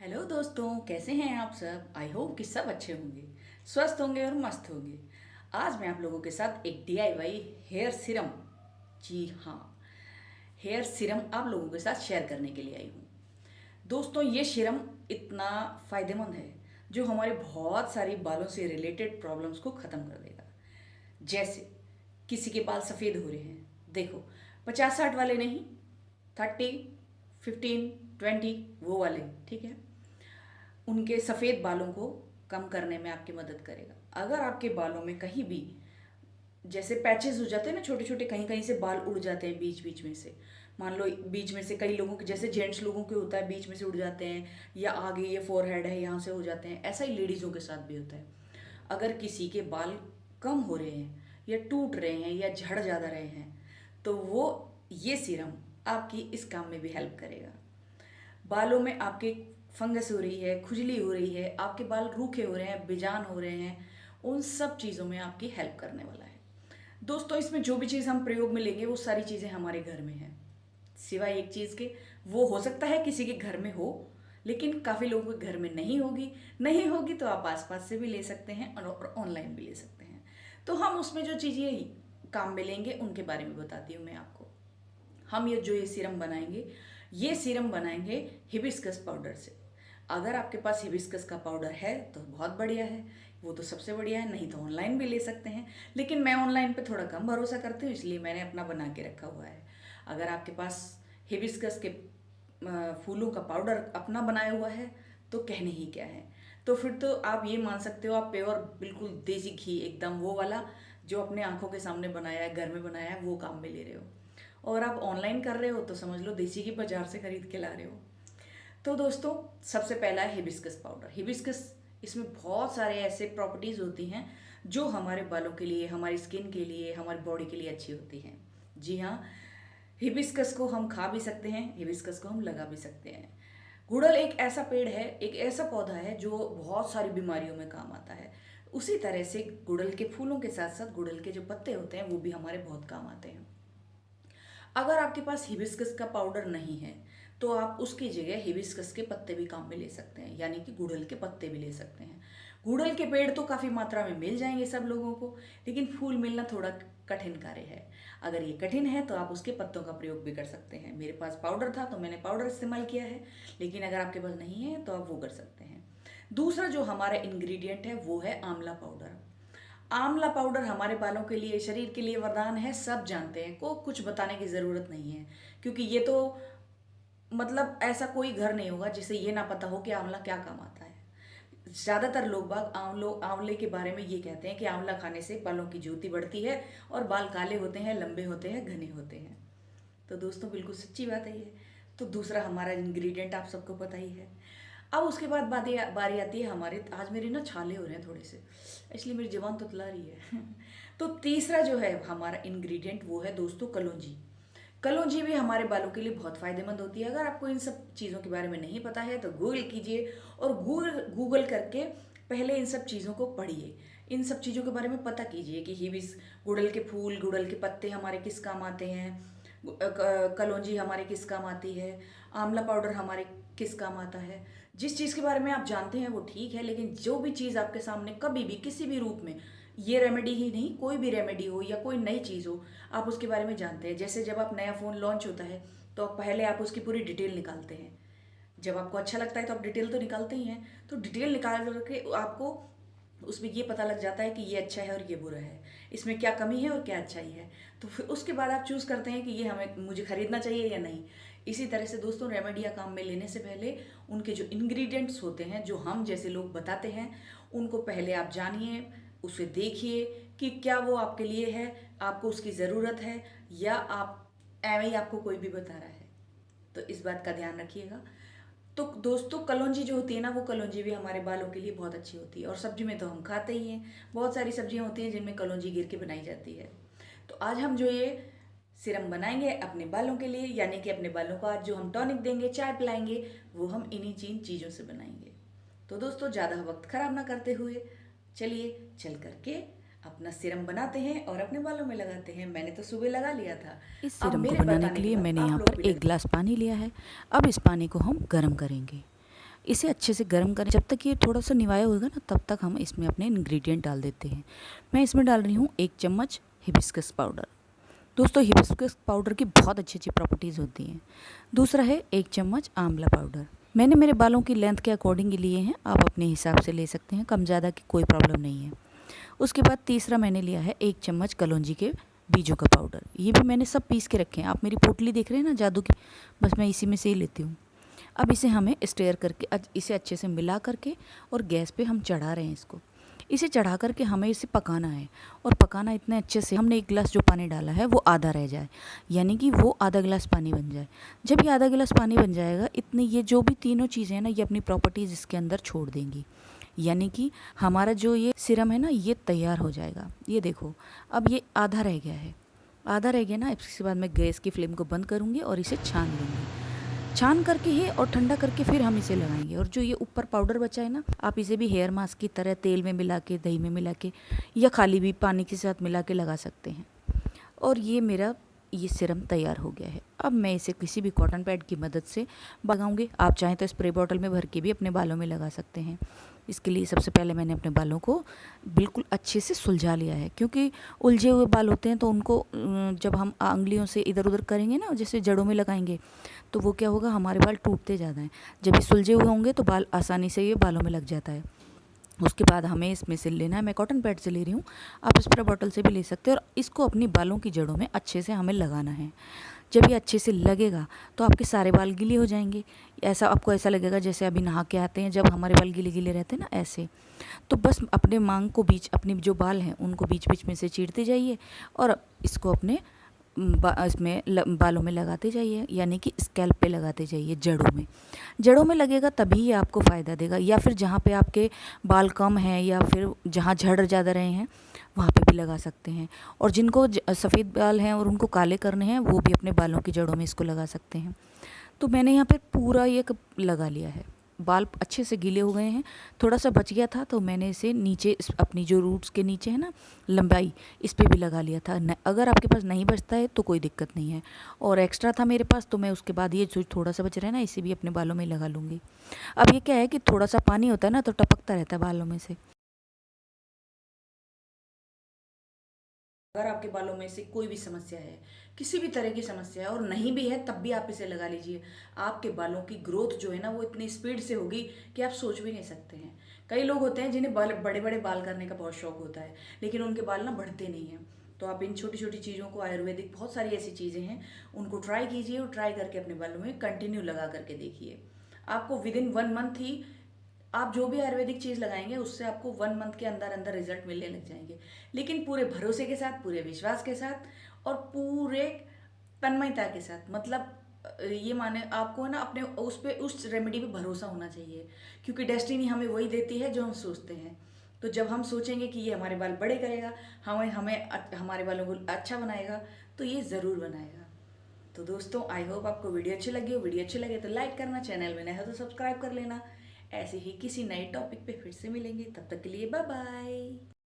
Hello दोस्तों, कैसे हैं आप सब। आई होप कि सब अच्छे होंगे, स्वस्थ होंगे और मस्त होंगे। आज मैं आप लोगों के साथ एक डीआईवाई हेयर सीरम, जी हाँ, हेयर सीरम आप लोगों के साथ शेयर करने के लिए आई हूँ। दोस्तों, ये सीरम इतना फ़ायदेमंद है जो हमारे बहुत सारी बालों से रिलेटेड प्रॉब्लम्स को ख़त्म कर देगा। जैसे किसी के बाल सफ़ेद हो रहे हैं, देखो 50-60 वाले नहीं, 30, 15, 20 वो वाले, ठीक है। उनके सफ़ेद बालों को कम करने में आपकी मदद करेगा। अगर आपके बालों में कहीं भी जैसे पैचेस हो जाते हैं ना, छोटे छोटे कहीं कहीं से बाल उड़ जाते हैं बीच बीच में से, मान लो बीच में से कई लोगों के, जैसे जेंट्स लोगों के होता है बीच में से उड़ जाते हैं, या आगे ये फोरहेड है यहाँ से हो जाते हैं, ऐसा ही लेडीज़ों के साथ भी होता है। अगर किसी के बाल कम हो रहे हैं या टूट रहे हैं या झड़ ज़्यादा रहे हैं तो वो ये सीरम आपकी इस काम में भी हेल्प करेगा। बालों में आपके फंगस हो रही है, खुजली हो रही है, आपके बाल रूखे हो रहे हैं, बेजान हो रहे हैं, उन सब चीज़ों में आपकी हेल्प करने वाला है। दोस्तों, इसमें जो भी चीज़ हम प्रयोग में लेंगे वो सारी चीज़ें हमारे घर में हैं, सिवाय एक चीज़ के। वो हो सकता है किसी के घर में हो, लेकिन काफ़ी लोगों के घर में नहीं होगी तो आप आसपास से भी ले सकते हैं और ऑनलाइन भी ले सकते हैं। तो हम उसमें जो चीज़ें काम में लेंगे उनके बारे में बताती हूँ मैं आपको। हम ये सीरम बनाएंगे, ये सीरम बनाएंगे हिबिस्कस पाउडर से। अगर आपके पास हिबिस्कस का पाउडर है तो बहुत बढ़िया है, वो तो सबसे बढ़िया है, नहीं तो ऑनलाइन भी ले सकते हैं। लेकिन मैं ऑनलाइन पे थोड़ा कम भरोसा करती हूँ, इसलिए मैंने अपना बना के रखा हुआ है। अगर आपके पास हिबिस्कस के फूलों का पाउडर अपना बनाया हुआ है तो कहने ही क्या है। तो फिर तो आप ये मान सकते हो, आप प्योर बिल्कुल देसी घी एकदम वो वाला जो अपने आंखों के सामने बनाया है, घर में बनाया है, वो काम में ले रहे हो। और आप ऑनलाइन कर रहे हो तो समझ लो देसी घी बाजार से खरीद के ला रहे हो। तो दोस्तों, सबसे पहला है हिबिस्कस पाउडर। हिबिस्कस, इसमें बहुत सारे ऐसे प्रॉपर्टीज़ होती हैं जो हमारे बालों के लिए, हमारी स्किन के लिए, हमारी बॉडी के लिए अच्छी होती हैं। जी हाँ, हिबिस्कस को हम खा भी सकते हैं, हिबिस्कस को हम लगा भी सकते हैं। गुड़हल एक ऐसा पेड़ है, एक ऐसा पौधा है जो बहुत सारी बीमारियों में काम आता है। उसी तरह से गुड़हल के फूलों के साथ साथ गुड़हल के जो पत्ते होते हैं वो भी हमारे बहुत काम आते हैं। अगर आपके पास हिबिस्कस का पाउडर नहीं है तो आप उसकी जगह हिबिस्कस के पत्ते भी काम में ले सकते हैं, यानी कि गुड़हल के पत्ते भी ले सकते हैं। गुड़हल के पेड़ तो काफ़ी मात्रा में मिल जाएंगे सब लोगों को, लेकिन फूल मिलना थोड़ा कठिन कार्य है। अगर ये कठिन है तो आप उसके पत्तों का प्रयोग भी कर सकते हैं। मेरे पास पाउडर था तो मैंने पाउडर इस्तेमाल किया है, लेकिन अगर आपके पास नहीं है तो आप वो कर सकते हैं। दूसरा जो हमारा इंग्रेडिएंट है वो है आंवला पाउडर। आंवला पाउडर हमारे बालों के लिए, शरीर के लिए वरदान है, सब जानते हैं, को कुछ बताने की ज़रूरत नहीं है। क्योंकि ये तो मतलब ऐसा कोई घर नहीं होगा जिसे ये ना पता हो कि आंवला क्या काम आता है। ज़्यादातर लोग बाग आंवले के बारे में ये कहते हैं कि आंवला खाने से बालों की ज्योति बढ़ती है और बाल काले होते हैं, लंबे होते हैं, घने होते हैं। तो दोस्तों, बिल्कुल सच्ची बात है ये। तो दूसरा हमारा इंग्रेडिएंट आप सबको पता ही है। अब उसके बाद बारी आती है हमारे, आज मेरे ना छाले हो रहे हैं थोड़े से, इसलिए मेरी ज़ुबान तुतला रही है। तो तीसरा जो है हमारा इंग्रेडिएंट वो है दोस्तों कलौंजी। कलौंजी भी हमारे बालों के लिए बहुत फ़ायदेमंद होती है। अगर आपको इन सब चीज़ों के बारे में नहीं पता है तो गूगल कीजिए और गूगल करके पहले इन सब चीज़ों को पढ़िए, इन सब चीज़ों के बारे में पता कीजिए कि हिबिस, गुड़हल के फूल, गुड़हल के पत्ते हमारे किस काम आते हैं, कलौंजी हमारे किस काम आती है, आंवला पाउडर हमारे किस काम आता है। जिस चीज़ के बारे में आप जानते हैं वो ठीक है, लेकिन जो भी चीज़ आपके सामने कभी भी किसी भी रूप में, ये रेमेडी ही नहीं, कोई भी रेमेडी हो या कोई नई चीज़ हो, आप उसके बारे में जानते हैं। जैसे जब आप नया फ़ोन लॉन्च होता है तो पहले आप उसकी पूरी डिटेल निकालते हैं। जब आपको अच्छा लगता है तो आप डिटेल तो निकालते ही हैं। तो डिटेल निकाल करके आपको उसमें ये पता लग जाता है कि ये अच्छा है और ये बुरा है, इसमें क्या कमी है और क्या अच्छाई है। तो फिर उसके बाद आप चूज़ करते हैं कि ये हमें, मुझे ख़रीदना चाहिए या नहीं। इसी तरह से दोस्तों, रेमेडियाँ काम में लेने से पहले उनके जो इंग्रेडिएंट्स होते हैं, जो हम जैसे लोग बताते हैं, उनको पहले आप जानिए, उसे देखिए कि क्या वो आपके लिए है, आपको उसकी ज़रूरत है, या आप ऐਵੇਂ ही आपको कोई भी बता रहा है। तो इस बात का ध्यान रखिएगा। तो दोस्तों, कलौंजी जो होती है ना, वो कलौंजी भी हमारे बालों के लिए बहुत अच्छी होती है। और सब्जी में तो हम खाते ही हैं, बहुत सारी सब्जियां होती हैं जिनमें कलौंजी गिर के बनाई जाती है। तो आज हम जो ये सिरम बनाएंगे अपने बालों के लिए, यानी कि अपने बालों को आज जो हम टॉनिक देंगे, चाय पिलाएंगे, वो हम इन्हीं चीज़ों से बनाएंगे। तो दोस्तों, ज़्यादा वक्त खराब ना करते हुए चलिए चल करके अपना सिरम बनाते हैं और अपने बालों में लगाते हैं। मैंने तो सुबह लगा लिया था, इस अब सिरम को मेरे बनाने बताने के के लिए बाद मैंने आप यहाँ लोग पर भी 1 लगा। गिलास पानी लिया है। अब इस पानी को हम गर्म करेंगे। इसे अच्छे से गर्म करें। जब तक ये थोड़ा सा निवाया होगा ना, तब तक हम इसमें अपने इंग्रेडिएंट डाल देते हैं। मैं इसमें डाल रही हूँ 1 चम्मच हिबिस्कस पाउडर। दोस्तों, हिबिस्कस पाउडर की बहुत अच्छी अच्छी प्रॉपर्टीज़ होती हैं। दूसरा है 1 चम्मच आंवला पाउडर। मैंने मेरे बालों की लेंथ के अकॉर्डिंग लिए हैं, आप अपने हिसाब से ले सकते हैं, कम ज़्यादा की कोई प्रॉब्लम नहीं है। उसके बाद तीसरा मैंने लिया है 1 चम्मच कलौंजी के बीजों का पाउडर। ये भी मैंने सब पीस के रखे हैं। आप मेरी पोटली देख रहे हैं ना जादू की, बस मैं इसी में से ही लेती हूँ। अब इसे हमें स्टेयर करके इसे अच्छे से मिला करके और गैस पे हम चढ़ा रहे हैं इसको। इसे चढ़ा करके हमें इसे पकाना है, और पकाना इतने अच्छे से हमने 1 गिलास जो पानी डाला है वो आधा रह जाए, यानी कि वो आधा गिलास पानी बन जाए। जब ये आधा गिलास पानी बन जाएगा, इतनी ये जो भी तीनों चीज़ें हैं ना, ये अपनी प्रॉपर्टीज़ इसके अंदर छोड़ देंगी, यानी कि हमारा जो ये सिरम है ना, ये तैयार हो जाएगा। ये देखो, अब ये आधा रह गया है। आधा रह गया ना, इसके बाद मैं गैस की फ्लेम को बंद करूँगी और इसे छान लूँगी। छान करके ही और ठंडा करके फिर हम इसे लगाएंगे। और जो ये ऊपर पाउडर बचा है ना, आप इसे भी हेयर मास्क की तरह तेल में मिला के, दही में मिला के, या खाली भी पानी के साथ मिला के लगा सकते हैं। और ये सिरम तैयार हो गया है। अब मैं इसे किसी भी कॉटन पैड की मदद से लगाऊंगी। आप चाहें तो स्प्रे बॉटल में भर के भी अपने बालों में लगा सकते हैं। इसके लिए सबसे पहले मैंने अपने बालों को बिल्कुल अच्छे से सुलझा लिया है, क्योंकि उलझे हुए बाल होते हैं तो उनको जब हम उंगलियों से इधर उधर करेंगे ना, जैसे जड़ों में लगाएंगे, तो वो क्या होगा, हमारे बाल टूटते ज़्यादा हैं। जब ये सुलझे हुए होंगे तो बाल आसानी से ये बालों में लग जाता है। उसके बाद हमें इसमें से लेना है, मैं कॉटन पैड से ले रही हूँ, आप स्प्रे बॉटल से भी ले सकते हैं, और इसको अपनी बालों की जड़ों में अच्छे से हमें लगाना है। जब ये अच्छे से लगेगा तो आपके सारे बाल गीले हो जाएंगे। आपको ऐसा लगेगा जैसे अभी नहा के आते हैं, जब हमारे बाल गीले गीले रहते हैं ना, ऐसे। तो बस अपने मांग को अपने जो बाल हैं उनको बीच बीच में से चीरते जाइए और इसको अपने इसमें बालों में लगाते जाइए, यानी कि स्कैल्प पे लगाते जाइए, जड़ों में लगेगा तभी ये आपको फ़ायदा देगा। या फिर जहाँ पे आपके बाल कम हैं या फिर जहाँ झड़ ज़्यादा रहे हैं, वहाँ पे भी लगा सकते हैं। और जिनको सफ़ेद बाल हैं और उनको काले करने हैं, वो भी अपने बालों की जड़ों में इसको लगा सकते हैं। तो मैंने यहाँ पे पूरा ये लगा लिया है। बाल अच्छे से गीले हो गए हैं, थोड़ा सा बच गया था तो मैंने इसे नीचे अपनी जो रूट्स के नीचे है ना लंबाई, इस पे भी लगा लिया था। अगर आपके पास नहीं बचता है तो कोई दिक्कत नहीं है, और एक्स्ट्रा था मेरे पास तो मैं उसके बाद ये जो थोड़ा सा बच रहा है ना, इसे भी अपने बालों में लगा लूँगी। अब ये क्या है कि थोड़ा सा पानी होता है ना तो टपकता रहता है बालों में से। अगर आपके बालों में से कोई भी समस्या है, किसी भी तरह की समस्या है, और नहीं भी है तब भी आप इसे लगा लीजिए। आपके बालों की ग्रोथ जो है ना, वो इतनी स्पीड से होगी कि आप सोच भी नहीं सकते हैं। कई लोग होते हैं जिन्हें बड़े बड़े बाल करने का बहुत शौक होता है, लेकिन उनके बाल ना बढ़ते नहीं हैं। तो आप इन छोटी छोटी चीज़ों को, आयुर्वेदिक बहुत सारी ऐसी चीज़ें हैं, उनको ट्राई कीजिए, और ट्राई करके अपने बालों में कंटिन्यू लगा करके देखिए। आपको विदिन 1 मंथ ही, आप जो भी आयुर्वेदिक चीज़ लगाएंगे उससे आपको 1 मंथ के अंदर अंदर रिजल्ट मिलने लग जाएंगे। लेकिन पूरे भरोसे के साथ, पूरे विश्वास के साथ और पूरे तन्मयता के साथ, मतलब ये माने आपको ना अपने उस रेमेडी पे भरोसा होना चाहिए, क्योंकि डेस्टिनी हमें वही देती है जो हम सोचते हैं। तो जब हम सोचेंगे कि ये हमारे बाल बड़े करेगा, हमारे बालों को अच्छा बनाएगा, तो ये ज़रूर बनाएगा। तो दोस्तों, आई होप आपको वीडियो अच्छी लगी हो। वीडियो अच्छी लगे तो लाइक करना, चैनल में नया है तो सब्सक्राइब कर लेना। ऐसे ही किसी नए टॉपिक पे फिर से मिलेंगे, तब तक के लिए बाय बाय।